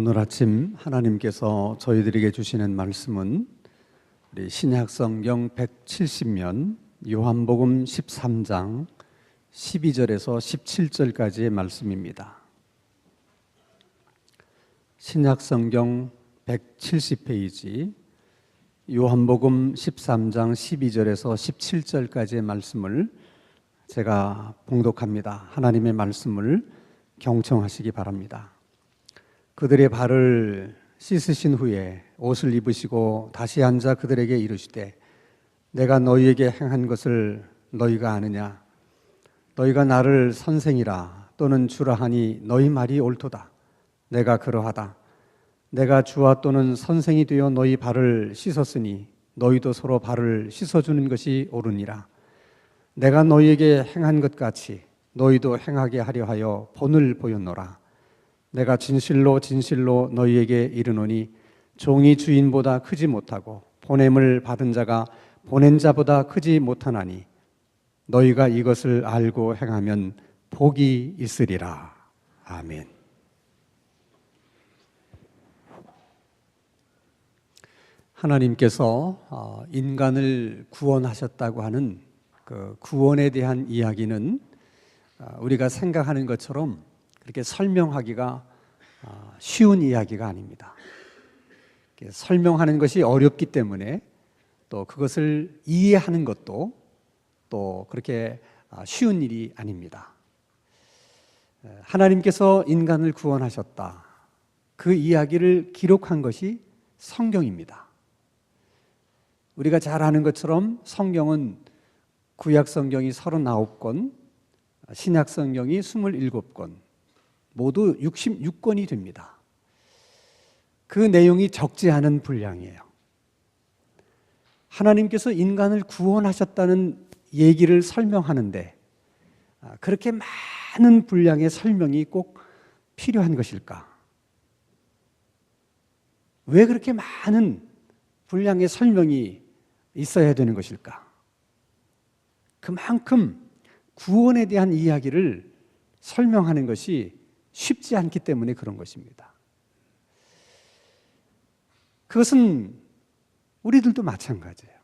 오늘 아침 하나님께서 저희들에게 주시는 말씀은 우리 신약성경 170면 요한복음 13장 12절에서 17절까지의 말씀입니다. 신약성경 170페이지 요한복음 13장 12절에서 17절까지의 말씀을 제가 봉독합니다. 하나님의 말씀을 경청하시기 바랍니다. 그들의 발을 씻으신 후에 옷을 입으시고 다시 앉아 그들에게 이르시되 내가 너희에게 행한 것을 너희가 아느냐? 너희가 나를 선생이라 또는 주라 하니 너희 말이 옳도다. 내가 그러하다. 내가 주와 또는 선생이 되어 너희 발을 씻었으니 너희도 서로 발을 씻어주는 것이 옳으니라. 내가 너희에게 행한 것 같이 너희도 행하게 하려 하여 본을 보였노라. 내가 진실로 진실로 너희에게 이르노니 종이 주인보다 크지 못하고 보냄을 받은 자가 보낸 자보다 크지 못하나니 너희가 이것을 알고 행하면 복이 있으리라. 아멘. 하나님께서 인간을 구원하셨다고 하는 그 구원에 대한 이야기는 우리가 생각하는 것처럼 그렇게 설명하기가 쉬운 이야기가 아닙니다. 설명하는 것이 어렵기 때문에 또 그것을 이해하는 것도 또 그렇게 쉬운 일이 아닙니다. 하나님께서 인간을 구원하셨다. 그 이야기를 기록한 것이 성경입니다. 우리가 잘 아는 것처럼 성경은 구약 성경이 39권, 신약 성경이 27권, 모두 66권이 됩니다. 그 내용이 적지 않은 분량이에요. 하나님께서 인간을 구원하셨다는 얘기를 설명하는데 그렇게 많은 분량의 설명이 꼭 필요한 것일까? 왜 그렇게 많은 분량의 설명이 있어야 되는 것일까? 그만큼 구원에 대한 이야기를 설명하는 것이 쉽지 않기 때문에 그런 것입니다. 그것은 우리들도 마찬가지예요.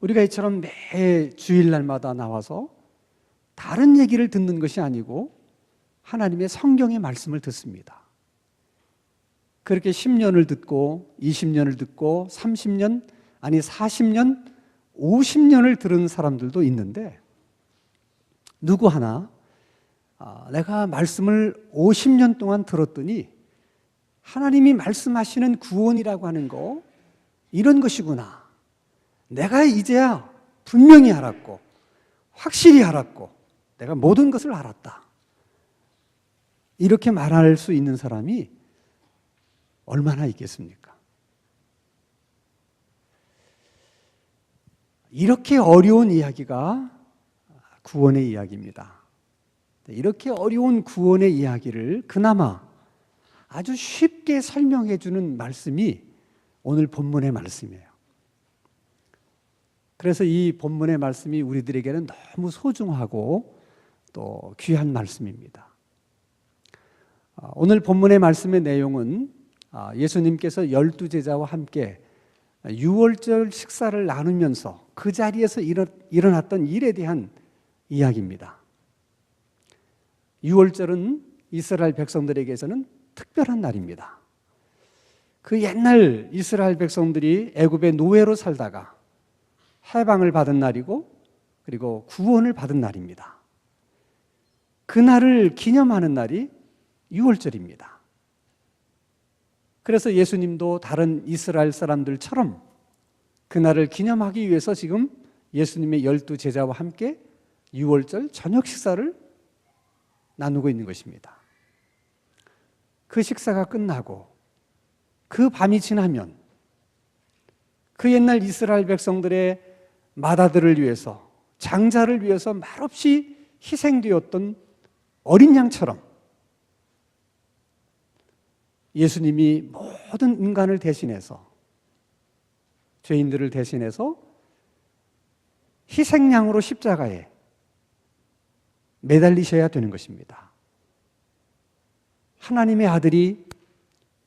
우리가 이처럼 매 주일날마다 나와서 다른 얘기를 듣는 것이 아니고 하나님의 성경의 말씀을 듣습니다. 그렇게 10년을 듣고 20년을 듣고 30년 아니 40년 50년을 들은 사람들도 있는데 누구 하나 내가 말씀을 50년 동안 들었더니 하나님이 말씀하시는 구원이라고 하는 거 이런 것이구나. 내가 이제야 분명히 알았고 확실히 알았고 내가 모든 것을 알았다. 이렇게 말할 수 있는 사람이 얼마나 있겠습니까? 이렇게 어려운 이야기가 구원의 이야기입니다. 이렇게 어려운 구원의 이야기를 그나마 아주 쉽게 설명해 주는 말씀이 오늘 본문의 말씀이에요. 그래서 이 본문의 말씀이 우리들에게는 너무 소중하고 또 귀한 말씀입니다. 오늘 본문의 말씀의 내용은 예수님께서 12제자와 함께 유월절 식사를 나누면서 그 자리에서 일어났던 일에 대한 이야기입니다. 유월절은 이스라엘 백성들에게서는 특별한 날입니다. 그 옛날 이스라엘 백성들이 애굽의 노예로 살다가 해방을 받은 날이고 그리고 구원을 받은 날입니다. 그 날을 기념하는 날이 유월절입니다. 그래서 예수님도 다른 이스라엘 사람들처럼 그 날을 기념하기 위해서 지금 예수님의 12제자와 함께 유월절 저녁 식사를 나누고 있는 것입니다. 그 식사가 끝나고 그 밤이 지나면 그 옛날 이스라엘 백성들의 맏아들을 위해서 장자를 위해서 말없이 희생되었던 어린 양처럼 예수님이 모든 인간을 대신해서 죄인들을 대신해서 희생양으로 십자가에 매달리셔야 되는 것입니다. 하나님의 아들이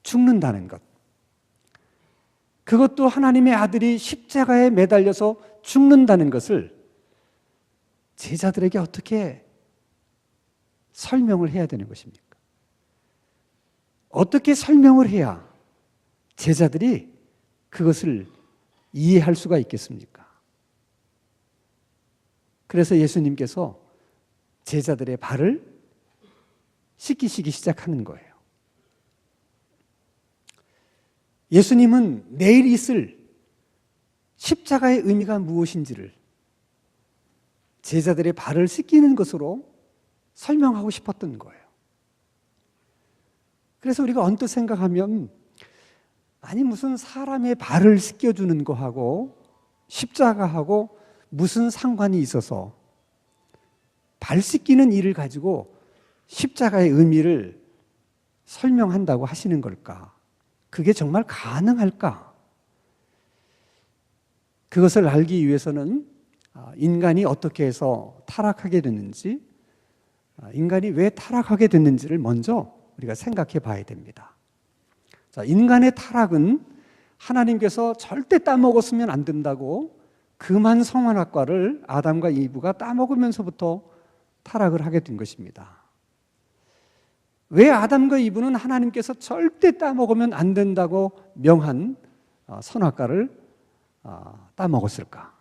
죽는다는 것. 그것도 하나님의 아들이 십자가에 매달려서 죽는다는 것을 제자들에게 어떻게 설명을 해야 되는 것입니까? 어떻게 설명을 해야 제자들이 그것을 이해할 수가 있겠습니까? 그래서 예수님께서 제자들의 발을 씻기시기 시작하는 거예요. 예수님은 내일 있을 십자가의 의미가 무엇인지를 제자들의 발을 씻기는 것으로 설명하고 싶었던 거예요. 그래서 우리가 언뜻 생각하면 아니 무슨 사람의 발을 씻겨주는 거하고 십자가하고 무슨 상관이 있어서 발 씻기는 일을 가지고 십자가의 의미를 설명한다고 하시는 걸까? 그게 정말 가능할까? 그것을 알기 위해서는 인간이 어떻게 해서 타락하게 됐는지, 인간이 왜 타락하게 됐는지를 먼저 우리가 생각해 봐야 됩니다. 자, 인간의 타락은 하나님께서 절대 따먹었으면 안 된다고 금한 선악과를 아담과 이브가 따먹으면서부터 타락을 하게 된 것입니다. 왜 아담과 이브는 하나님께서 절대 따먹으면 안 된다고 명한 선악과를 따먹었을까?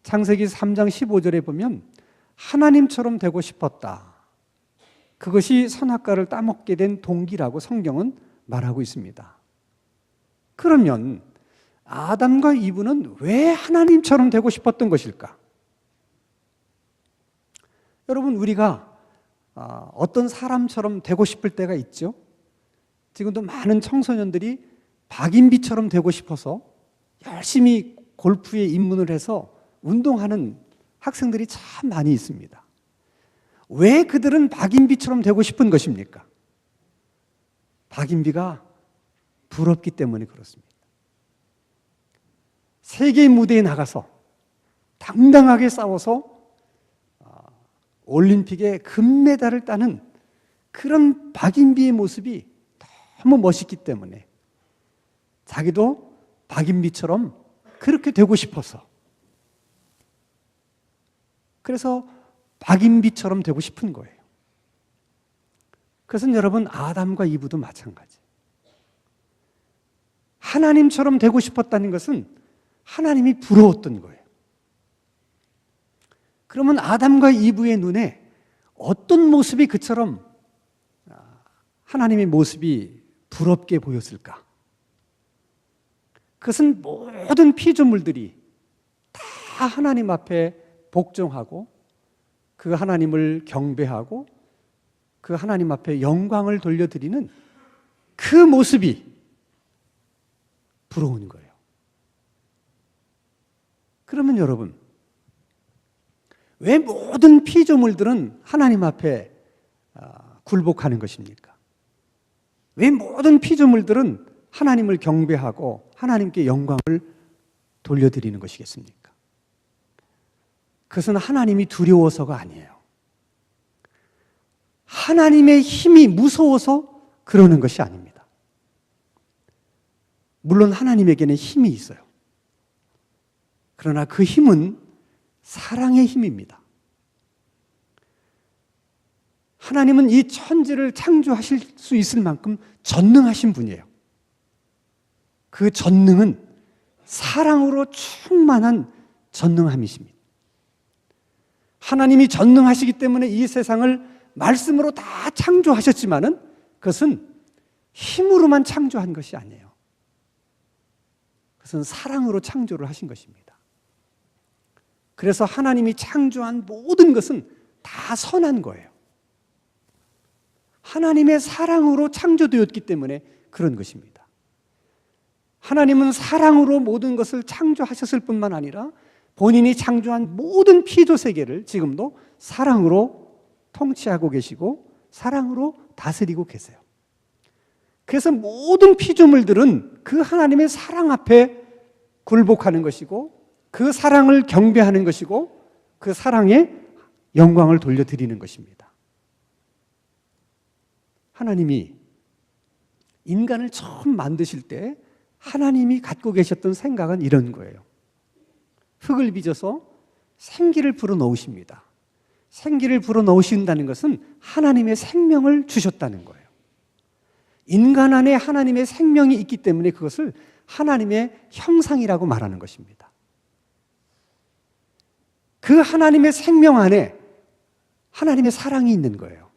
창세기 3장 15절에 보면 하나님처럼 되고 싶었다. 그것이 선악과를 따먹게 된 동기라고 성경은 말하고 있습니다. 그러면 아담과 이브는 왜 하나님처럼 되고 싶었던 것일까? 여러분, 우리가 어떤 사람처럼 되고 싶을 때가 있죠. 지금도 많은 청소년들이 박인비처럼 되고 싶어서 열심히 골프에 입문을 해서 운동하는 학생들이 참 많이 있습니다. 왜 그들은 박인비처럼 되고 싶은 것입니까? 박인비가 부럽기 때문에 그렇습니다. 세계 무대에 나가서 당당하게 싸워서 올림픽에 금메달을 따는 그런 박인비의 모습이 너무 멋있기 때문에 자기도 박인비처럼 그렇게 되고 싶어서, 그래서 박인비처럼 되고 싶은 거예요. 그것은 여러분 아담과 이브도 마찬가지. 하나님처럼 되고 싶었다는 것은 하나님이 부러웠던 거예요. 그러면 아담과 이브의 눈에 어떤 모습이 그처럼 하나님의 모습이 부럽게 보였을까? 그것은 모든 피조물들이 다 하나님 앞에 복종하고 그 하나님을 경배하고 그 하나님 앞에 영광을 돌려드리는 그 모습이 부러운 거예요. 그러면 여러분, 왜 모든 피조물들은 하나님 앞에 굴복하는 것입니까? 왜 모든 피조물들은 하나님을 경배하고 하나님께 영광을 돌려드리는 것이겠습니까? 그것은 하나님이 두려워서가 아니에요. 하나님의 힘이 무서워서 그러는 것이 아닙니다. 물론 하나님에게는 힘이 있어요. 그러나 그 힘은 사랑의 힘입니다. 하나님은 이 천지를 창조하실 수 있을 만큼 전능하신 분이에요. 그 전능은 사랑으로 충만한 전능함이십니다. 하나님이 전능하시기 때문에 이 세상을 말씀으로 다 창조하셨지만은 그것은 힘으로만 창조한 것이 아니에요. 그것은 사랑으로 창조를 하신 것입니다. 그래서 하나님이 창조한 모든 것은 다 선한 거예요. 하나님의 사랑으로 창조되었기 때문에 그런 것입니다. 하나님은 사랑으로 모든 것을 창조하셨을 뿐만 아니라 본인이 창조한 모든 피조 세계를 지금도 사랑으로 통치하고 계시고 사랑으로 다스리고 계세요. 그래서 모든 피조물들은 그 하나님의 사랑 앞에 굴복하는 것이고 그 사랑을 경배하는 것이고 그 사랑에 영광을 돌려드리는 것입니다. 하나님이 인간을 처음 만드실 때 하나님이 갖고 계셨던 생각은 이런 거예요. 흙을 빚어서 생기를 불어넣으십니다. 생기를 불어넣으신다는 것은 하나님의 생명을 주셨다는 거예요. 인간 안에 하나님의 생명이 있기 때문에 그것을 하나님의 형상이라고 말하는 것입니다. 그 하나님의 생명 안에 하나님의 사랑이 있는 거예요.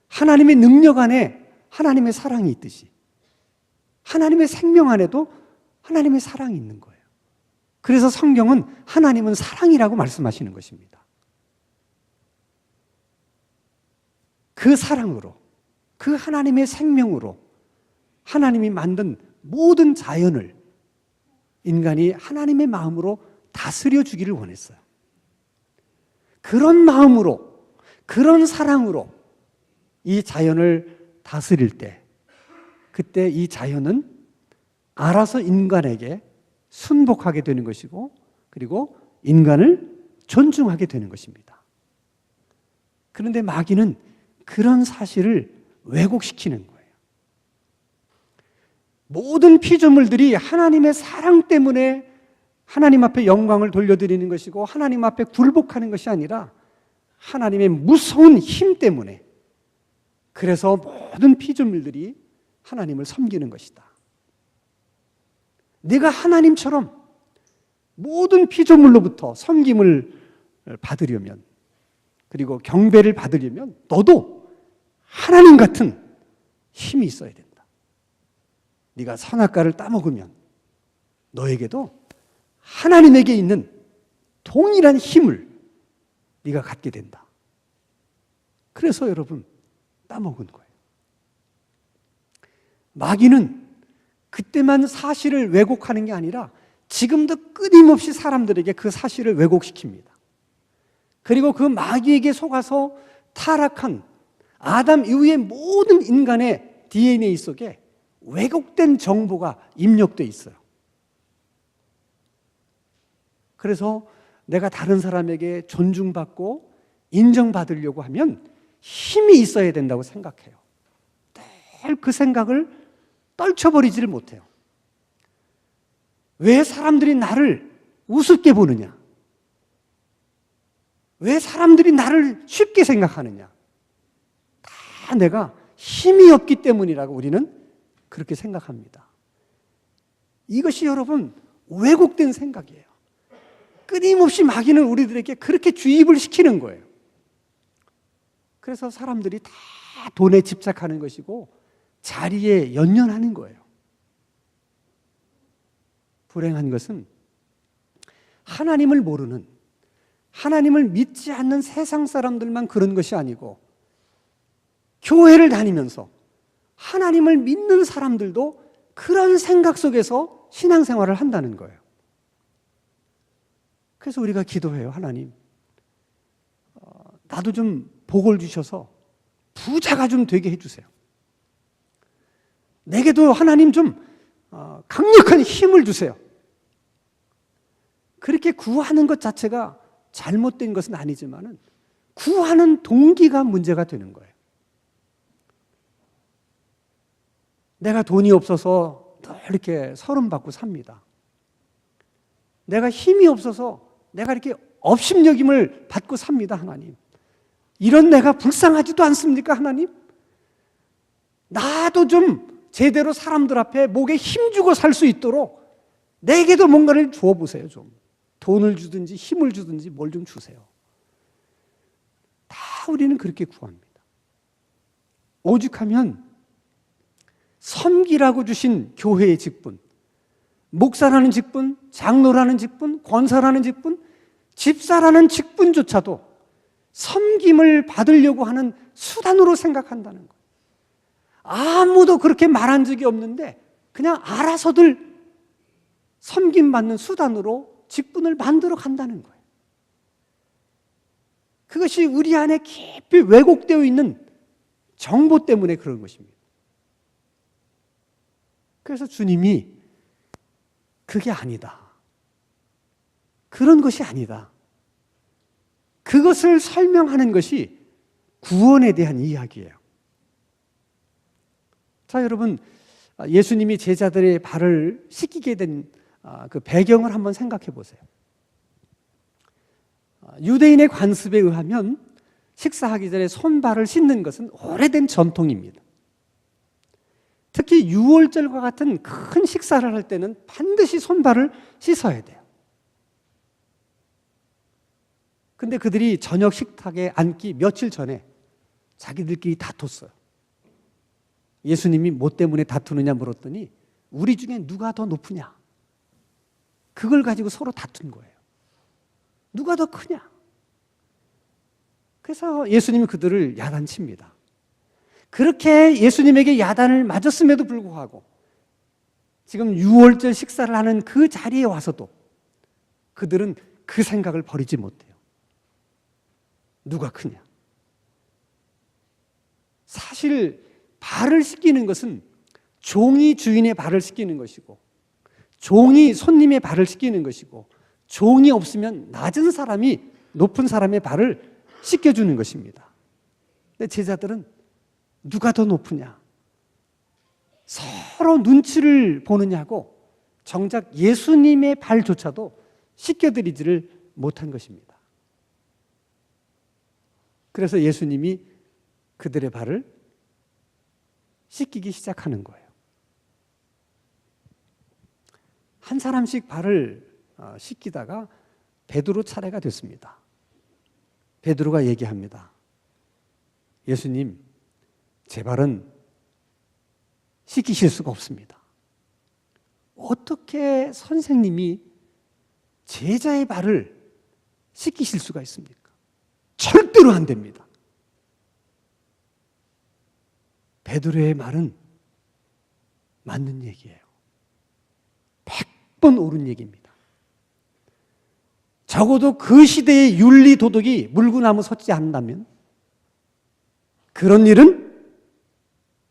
하나님의 능력 안에 하나님의 사랑이 있듯이 하나님의 생명 안에도 하나님의 사랑이 있는 거예요. 그래서 성경은 하나님은 사랑이라고 말씀하시는 것입니다. 그 사랑으로, 그 하나님의 생명으로 하나님이 만든 모든 자연을 인간이 하나님의 마음으로 다스려 주기를 원했어요. 그런 마음으로, 그런 사랑으로 이 자연을 다스릴 때, 그때 이 자연은 알아서 인간에게 순복하게 되는 것이고, 그리고 인간을 존중하게 되는 것입니다. 그런데 마귀는 그런 사실을 왜곡시키는 거예요. 모든 피조물들이 하나님의 사랑 때문에 하나님 앞에 영광을 돌려드리는 것이고 하나님 앞에 굴복하는 것이 아니라 하나님의 무서운 힘 때문에, 그래서 모든 피조물들이 하나님을 섬기는 것이다. 내가 하나님처럼 모든 피조물로부터 섬김을 받으려면, 그리고 경배를 받으려면 너도 하나님 같은 힘이 있어야 된다. 네가 선악과를 따먹으면 너에게도 하나님에게 있는 동일한 힘을 네가 갖게 된다. 그래서 여러분 따먹은 거예요. 마귀는 그때만 사실을 왜곡하는 게 아니라 지금도 끊임없이 사람들에게 그 사실을 왜곡시킵니다. 그리고 그 마귀에게 속아서 타락한 아담 이후의 모든 인간의 DNA 속에 왜곡된 정보가 입력되어 있어요. 그래서 내가 다른 사람에게 존중받고 인정받으려고 하면 힘이 있어야 된다고 생각해요. 늘 그 생각을 떨쳐버리지를 못해요. 왜 사람들이 나를 우습게 보느냐? 왜 사람들이 나를 쉽게 생각하느냐? 다 내가 힘이 없기 때문이라고 우리는 그렇게 생각합니다. 이것이 여러분 왜곡된 생각이에요. 끊임없이 마귀는 우리들에게 그렇게 주입을 시키는 거예요. 그래서 사람들이 다 돈에 집착하는 것이고 자리에 연연하는 거예요. 불행한 것은 하나님을 모르는, 하나님을 믿지 않는 세상 사람들만 그런 것이 아니고 교회를 다니면서 하나님을 믿는 사람들도 그런 생각 속에서 신앙생활을 한다는 거예요. 그래서 우리가 기도해요. 하나님, 나도 좀 복을 주셔서 부자가 좀 되게 해주세요. 내게도 하나님 좀 강력한 힘을 주세요. 그렇게 구하는 것 자체가 잘못된 것은 아니지만 구하는 동기가 문제가 되는 거예요. 내가 돈이 없어서 늘 이렇게 서름받고 삽니다. 내가 힘이 없어서 내가 이렇게 업신여김을 받고 삽니다. 하나님, 이런 내가 불쌍하지도 않습니까? 하나님, 나도 좀 제대로 사람들 앞에 목에 힘주고 살 수 있도록 내게도 뭔가를 주어보세요. 좀 돈을 주든지 힘을 주든지 뭘 좀 주세요. 다 우리는 그렇게 구합니다. 오죽하면 섬기라고 주신 교회의 직분, 목사라는 직분, 장로라는 직분, 권사라는 직분, 집사라는 직분조차도 섬김을 받으려고 하는 수단으로 생각한다는 거예요. 아무도 그렇게 말한 적이 없는데 그냥 알아서들 섬김받는 수단으로 직분을 만들어 간다는 거예요. 그것이 우리 안에 깊이 왜곡되어 있는 정보 때문에 그런 것입니다. 그래서 주님이 그게 아니다, 그런 것이 아니다, 그것을 설명하는 것이 구원에 대한 이야기예요. 자, 여러분, 예수님이 제자들의 발을 씻기게 된 그 배경을 한번 생각해 보세요. 유대인의 관습에 의하면 식사하기 전에 손발을 씻는 것은 오래된 전통입니다. 특히 유월절과 같은 큰 식사를 할 때는 반드시 손발을 씻어야 돼요. 근데 그들이 저녁 식탁에 앉기 며칠 전에 자기들끼리 다퉜어요. 예수님이 뭐 때문에 다투느냐 물었더니 우리 중에 누가 더 높으냐? 그걸 가지고 서로 다툰 거예요. 누가 더 크냐? 그래서 예수님이 그들을 야단칩니다. 그렇게 예수님에게 야단을 맞았음에도 불구하고 지금 유월절 식사를 하는 그 자리에 와서도 그들은 그 생각을 버리지 못해요. 누가 크냐? 사실 발을 씻기는 것은 종이 주인의 발을 씻기는 것이고, 종이 손님의 발을 씻기는 것이고, 종이 없으면 낮은 사람이 높은 사람의 발을 씻겨주는 것입니다. 근데 제자들은 누가 더 높으냐? 서로 눈치를 보느냐고 정작 예수님의 발조차도 씻겨드리지를 못한 것입니다. 그래서 예수님이 그들의 발을 씻기기 시작하는 거예요. 한 사람씩 발을 씻기다가 베드로 차례가 됐습니다. 베드로가 얘기합니다. 예수님, 제 발은 씻기실 수가 없습니다. 어떻게 선생님이 제자의 발을 씻기실 수가 있습니까? 절대로 안 됩니다. 베드로의 말은 맞는 얘기예요. 100번 옳은 얘기입니다. 적어도 그 시대의 윤리 도덕이 물구나무 섰지 않는다면 그런 일은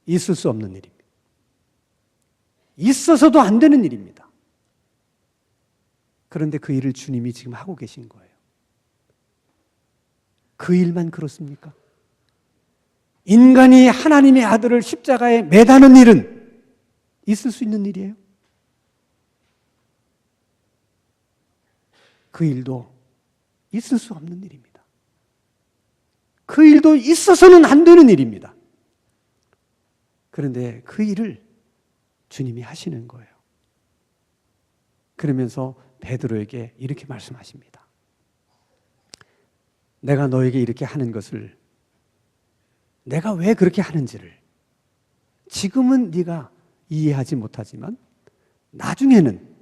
있을 수 없는 일입니다. 있어서도 안 되는 일입니다. 그런데 그 일을 주님이 지금 하고 계신 거예요. 그 일만 그렇습니까? 인간이 하나님의 아들을 십자가에 매다는 일은 있을 수 있는 일이에요? 그 일도 있을 수 없는 일입니다. 그 일도 있어서는 안 되는 일입니다. 그런데 그 일을 주님이 하시는 거예요. 그러면서 베드로에게 이렇게 말씀하십니다. 내가 너에게 이렇게 하는 것을, 내가 왜 그렇게 하는지를 지금은 네가 이해하지 못하지만 나중에는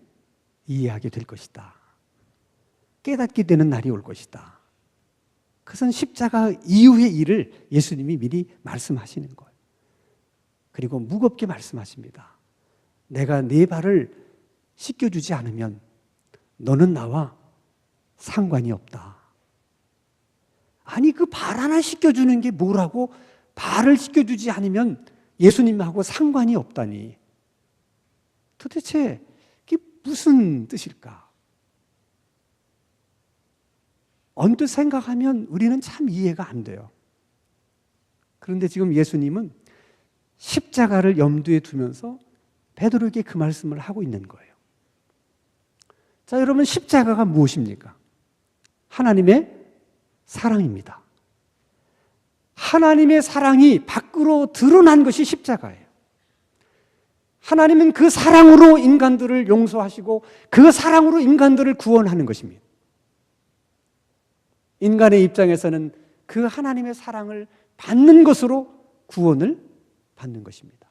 이해하게 될 것이다. 깨닫게 되는 날이 올 것이다. 그것은 십자가 이후의 일을 예수님이 미리 말씀하시는 거예요. 그리고 무겁게 말씀하십니다. 내가 네 발을 씻겨주지 않으면 너는 나와 상관이 없다. 아니, 그 발 하나 씻겨주는 게 뭐라고? 발을 씻겨주지 않으면 예수님하고 상관이 없다니. 도대체 그게 무슨 뜻일까? 언뜻 생각하면 우리는 참 이해가 안 돼요. 그런데 지금 예수님은 십자가를 염두에 두면서 베드로에게 그 말씀을 하고 있는 거예요. 자, 여러분, 십자가가 무엇입니까? 하나님의 사랑입니다. 하나님의 사랑이 밖으로 드러난 것이 십자가예요. 하나님은 그 사랑으로 인간들을 용서하시고 그 사랑으로 인간들을 구원하는 것입니다. 인간의 입장에서는 그 하나님의 사랑을 받는 것으로 구원을 받는 것입니다.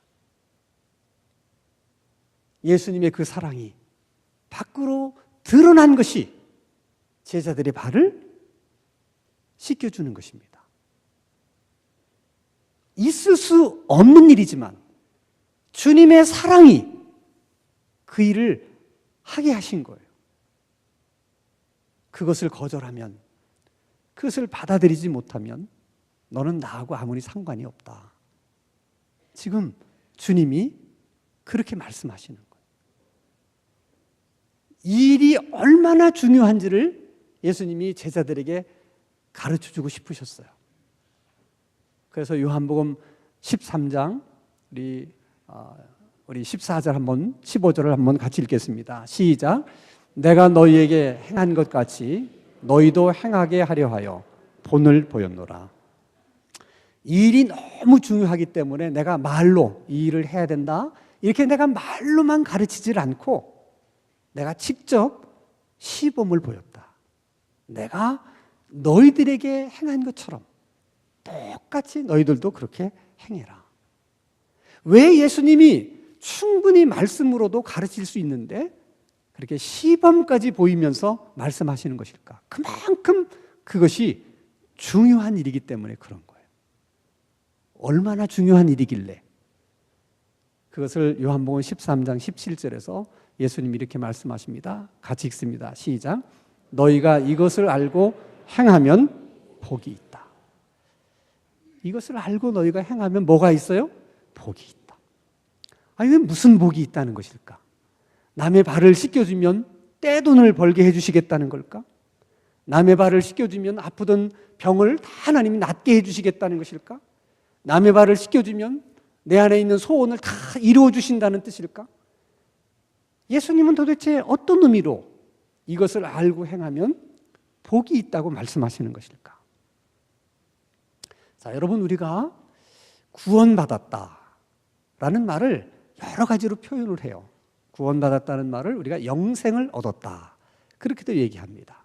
예수님의 그 사랑이 밖으로 드러난 것이 제자들의 발을 씻겨주는 것입니다. 있을 수 없는 일이지만 주님의 사랑이 그 일을 하게 하신 거예요. 그것을 거절하면, 그것을 받아들이지 못하면 너는 나하고 아무리 상관이 없다. 지금 주님이 그렇게 말씀하시는 거예요. 이 일이 얼마나 중요한지를 예수님이 제자들에게 가르쳐주고 싶으셨어요. 그래서 요한복음 13장, 우리 우리 14절 한번 15절을 한번 같이 읽겠습니다. 시작. 내가 너희에게 행한 것 같이 너희도 행하게 하려 하여 본을 보였노라. 이 일이 너무 중요하기 때문에 내가 말로 이 일을 해야 된다, 이렇게 내가 말로만 가르치질 않고 내가 직접 시범을 보였다. 내가 너희들에게 행한 것처럼 똑같이 너희들도 그렇게 행해라. 왜 예수님이 충분히 말씀으로도 가르칠 수 있는데 그렇게 시범까지 보이면서 말씀하시는 것일까? 그만큼 그것이 중요한 일이기 때문에 그런 거예요. 얼마나 중요한 일이길래? 그것을 요한복음 13장 17절에서 예수님이 이렇게 말씀하십니다. 같이 읽습니다. 시작. 너희가 이것을 알고 행하면 복이 있다. 이것을 알고 너희가 행하면 뭐가 있어요? 복이 있다. 아니, 왜 무슨 복이 있다는 것일까? 남의 발을 씻겨주면 떼돈을 벌게 해주시겠다는 걸까? 남의 발을 씻겨주면 아프던 병을 다 하나님이 낫게 해주시겠다는 것일까? 남의 발을 씻겨주면 내 안에 있는 소원을 다 이루어주신다는 뜻일까? 예수님은 도대체 어떤 의미로 이것을 알고 행하면 복이 있다고 말씀하시는 것일까? 자, 여러분, 우리가 구원받았다라는 말을 여러 가지로 표현을 해요. 구원받았다는 말을 우리가 영생을 얻었다, 그렇게도 얘기합니다.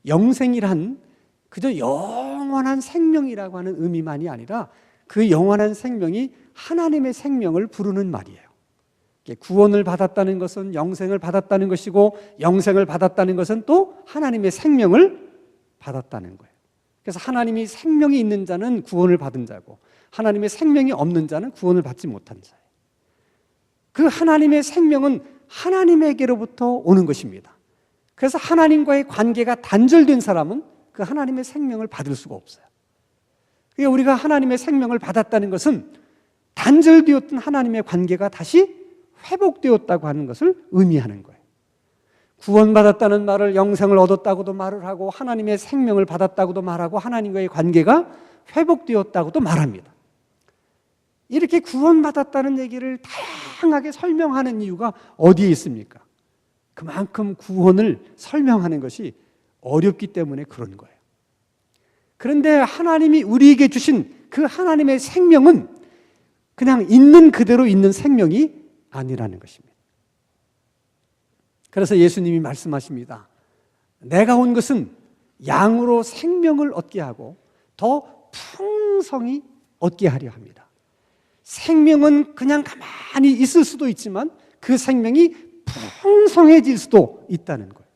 영생이란 그저 영원한 생명이라고 하는 의미만이 아니라 그 영원한 생명이 하나님의 생명을 부르는 말이에요. 구원을 받았다는 것은 영생을 받았다는 것이고, 영생을 받았다는 것은 또 하나님의 생명을 받았다는 거예요. 그래서 하나님이 생명이 있는 자는 구원을 받은 자고, 하나님의 생명이 없는 자는 구원을 받지 못한 자예요. 그 하나님의 생명은 하나님에게로부터 오는 것입니다. 그래서 하나님과의 관계가 단절된 사람은 그 하나님의 생명을 받을 수가 없어요. 그러니까 우리가 하나님의 생명을 받았다는 것은 단절되었던 하나님의 관계가 다시 회복되었다고 하는 것을 의미하는 거예요. 구원받았다는 말을 영생을 얻었다고도 말을 하고, 하나님의 생명을 받았다고도 말하고, 하나님과의 관계가 회복되었다고도 말합니다. 이렇게 구원받았다는 얘기를 다양하게 설명하는 이유가 어디에 있습니까? 그만큼 구원을 설명하는 것이 어렵기 때문에 그런 거예요. 그런데 하나님이 우리에게 주신 그 하나님의 생명은 그냥 있는 그대로 있는 생명이 아니라는 것입니다. 그래서 예수님이 말씀하십니다. 내가 온 것은 양으로 생명을 얻게 하고 더 풍성히 얻게 하려 합니다. 생명은 그냥 가만히 있을 수도 있지만 그 생명이 풍성해질 수도 있다는 거예요.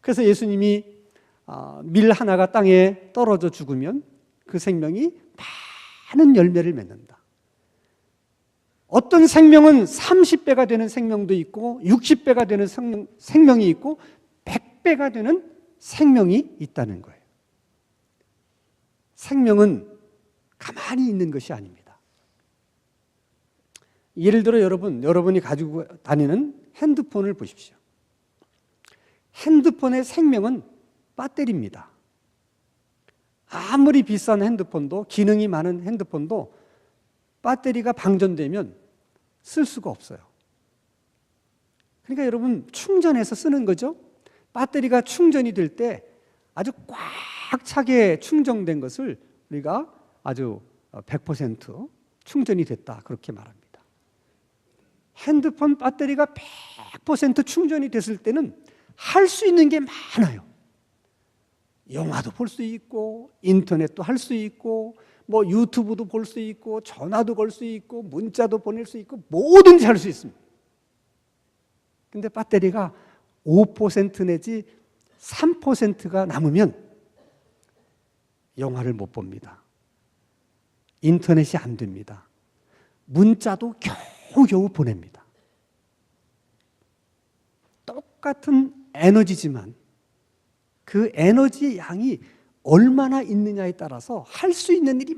그래서 예수님이 밀 하나가 땅에 떨어져 죽으면 그 생명이 많은 열매를 맺는다. 어떤 생명은 30배가 되는 생명도 있고 60배가 되는 생명이 있고 100배가 되는 생명이 있다는 거예요. 생명은 가만히 있는 것이 아닙니다. 예를 들어 여러분이 가지고 다니는 핸드폰을 보십시오. 핸드폰의 생명은 배터리입니다. 아무리 비싼 핸드폰도, 기능이 많은 핸드폰도 배터리가 방전되면 쓸 수가 없어요. 그러니까 여러분, 충전해서 쓰는 거죠. 배터리가 충전이 될 때 아주 꽉 차게 충전된 것을 우리가 아주 100% 충전이 됐다, 그렇게 말합니다. 핸드폰 배터리가 100% 충전이 됐을 때는 할 수 있는 게 많아요. 영화도 볼 수 있고, 인터넷도 할 수 있고, 뭐 유튜브도 볼 수 있고, 전화도 걸 수 있고, 문자도 보낼 수 있고, 뭐든지 할 수 있습니다. 근데 배터리가 5% 내지 3%가 남으면 영화를 못 봅니다. 인터넷이 안 됩니다. 문자도 겨우겨우 보냅니다. 똑같은 에너지지만 그 에너지의 양이 얼마나 있느냐에 따라서 할 수 있는 일이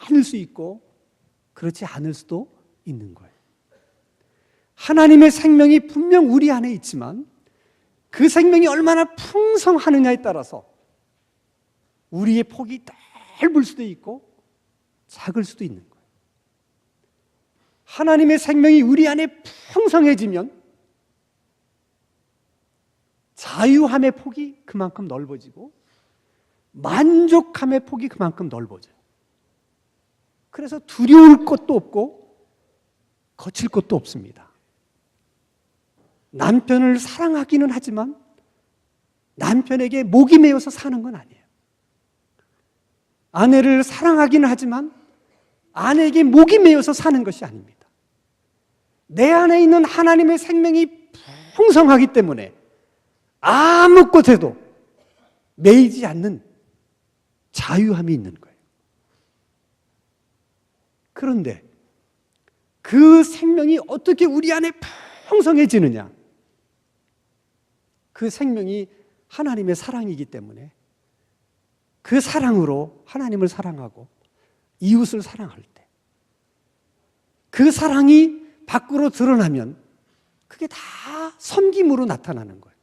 많을 수 있고 그렇지 않을 수도 있는 거예요. 하나님의 생명이 분명 우리 안에 있지만 그 생명이 얼마나 풍성하느냐에 따라서 우리의 폭이 넓을 수도 있고 작을 수도 있는 거예요. 하나님의 생명이 우리 안에 풍성해지면 자유함의 폭이 그만큼 넓어지고 만족함의 폭이 그만큼 넓어져요. 그래서 두려울 것도 없고 거칠 것도 없습니다. 남편을 사랑하기는 하지만 남편에게 목이 메어서 사는 건 아니에요. 아내를 사랑하기는 하지만 아내에게 목이 메어서 사는 것이 아닙니다. 내 안에 있는 하나님의 생명이 풍성하기 때문에 아무 것에도 매이지 않는 자유함이 있는 거예요. 그런데 그 생명이 어떻게 우리 안에 풍성해지느냐? 그 생명이 하나님의 사랑이기 때문에 그 사랑으로 하나님을 사랑하고 이웃을 사랑할 때 그 사랑이 밖으로 드러나면 그게 다 섬김으로 나타나는 거예요.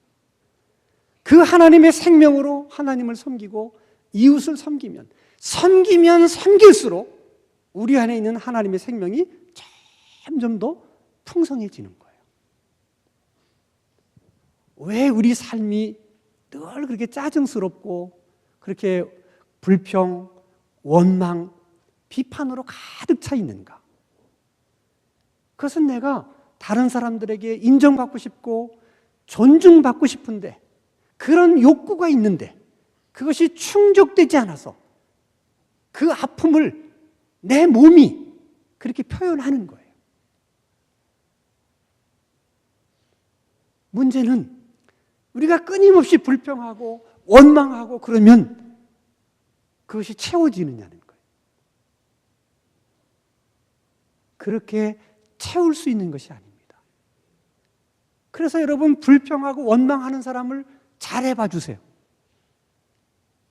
그 하나님의 생명으로 하나님을 섬기고 이웃을 섬기면 섬길수록 우리 안에 있는 하나님의 생명이 점점 더 풍성해지는 거예요. 왜 우리 삶이 늘 그렇게 짜증스럽고 그렇게 불평, 원망, 비판으로 가득 차 있는가? 그것은 내가 다른 사람들에게 인정받고 싶고 존중받고 싶은데 그런 욕구가 있는데 그것이 충족되지 않아서 그 아픔을 내 몸이 그렇게 표현하는 거예요. 문제는 우리가 끊임없이 불평하고 원망하고 그러면 그것이 채워지느냐는 거예요. 그렇게 채울 수 있는 것이 아닙니다. 그래서 여러분 불평하고 원망하는 사람을 잘해봐 주세요.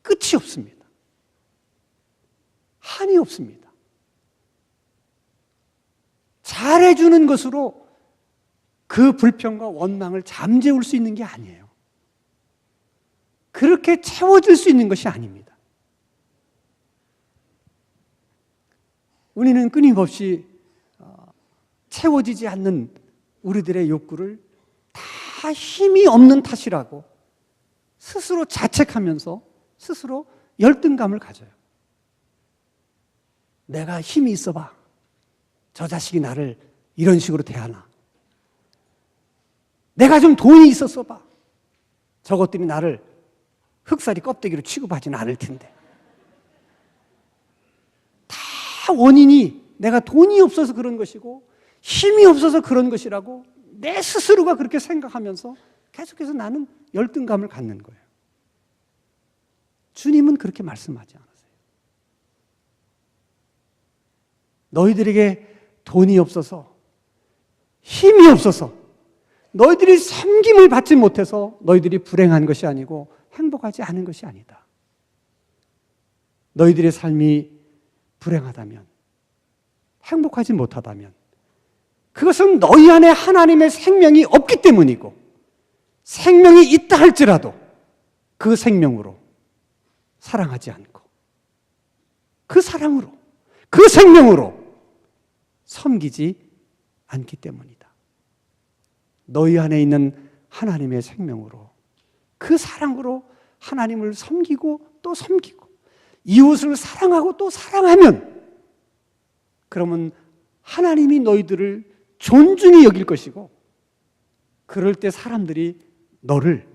끝이 없습니다. 한이 없습니다. 잘해주는 것으로 그 불평과 원망을 잠재울 수 있는 게 아니에요. 그렇게 채워질 수 있는 것이 아닙니다. 우리는 끊임없이 채워지지 않는 우리들의 욕구를 다 힘이 없는 탓이라고 스스로 자책하면서 스스로 열등감을 가져요. 내가 힘이 있어봐. 저 자식이 나를 이런 식으로 대하나. 내가 좀 돈이 있었어 봐. 저것들이 나를 흑살이 껍데기로 취급하지는 않을 텐데. 다 원인이 내가 돈이 없어서 그런 것이고 힘이 없어서 그런 것이라고 내 스스로가 그렇게 생각하면서 계속해서 나는 열등감을 갖는 거예요. 주님은 그렇게 말씀하지 않으세요. 너희들에게 돈이 없어서 힘이 없어서 너희들이 섬김을 받지 못해서 너희들이 불행한 것이 아니고 행복하지 않은 것이 아니다. 너희들의 삶이 불행하다면 행복하지 못하다면 그것은 너희 안에 하나님의 생명이 없기 때문이고 생명이 있다 할지라도 그 생명으로 사랑하지 않고 그 사랑으로 그 생명으로 섬기지 않기 때문이다. 너희 안에 있는 하나님의 생명으로 그 사랑으로 하나님을 섬기고 또 섬기고 이웃을 사랑하고 또 사랑하면 그러면 하나님이 너희들을 존중히 여길 것이고 그럴 때 사람들이 너를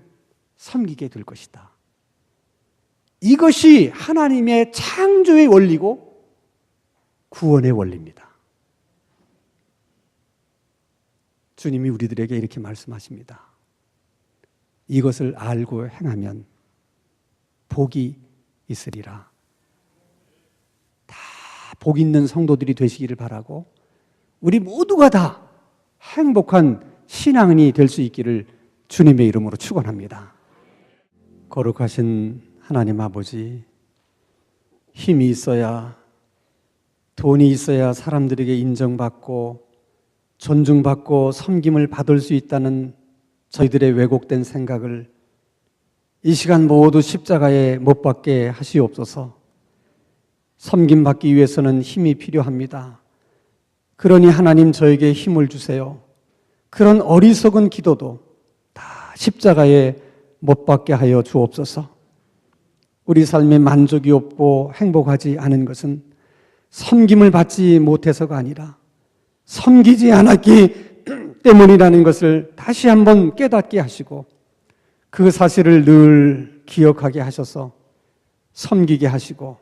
섬기게 될 것이다. 이것이 하나님의 창조의 원리고 구원의 원리입니다. 주님이 우리들에게 이렇게 말씀하십니다. 이것을 알고 행하면 복이 있으리라. 다 복 있는 성도들이 되시기를 바라고 우리 모두가 다 행복한 신앙인이 될 수 있기를 주님의 이름으로 축원합니다. 거룩하신 하나님 아버지, 힘이 있어야 돈이 있어야 사람들에게 인정받고 존중받고 섬김을 받을 수 있다는 저희들의 왜곡된 생각을 이 시간 모두 십자가에 못 박게 하시옵소서. 섬김받기 위해서는 힘이 필요합니다. 그러니 하나님 저에게 힘을 주세요. 그런 어리석은 기도도 다 십자가에 못 박게 하여 주옵소서. 우리 삶에 만족이 없고 행복하지 않은 것은 섬김을 받지 못해서가 아니라 섬기지 않았기 때문이라는 것을 다시 한번 깨닫게 하시고 그 사실을 늘 기억하게 하셔서 섬기게 하시고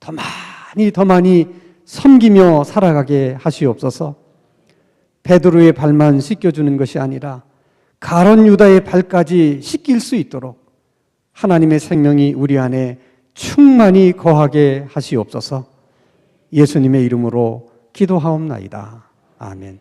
더 많이 섬기며 살아가게 하시옵소서. 베드로의 발만 씻겨주는 것이 아니라 가룟 유다의 발까지 씻길 수 있도록 하나님의 생명이 우리 안에 충만히 거하게 하시옵소서. 예수님의 이름으로 기도하옵나이다. 아멘.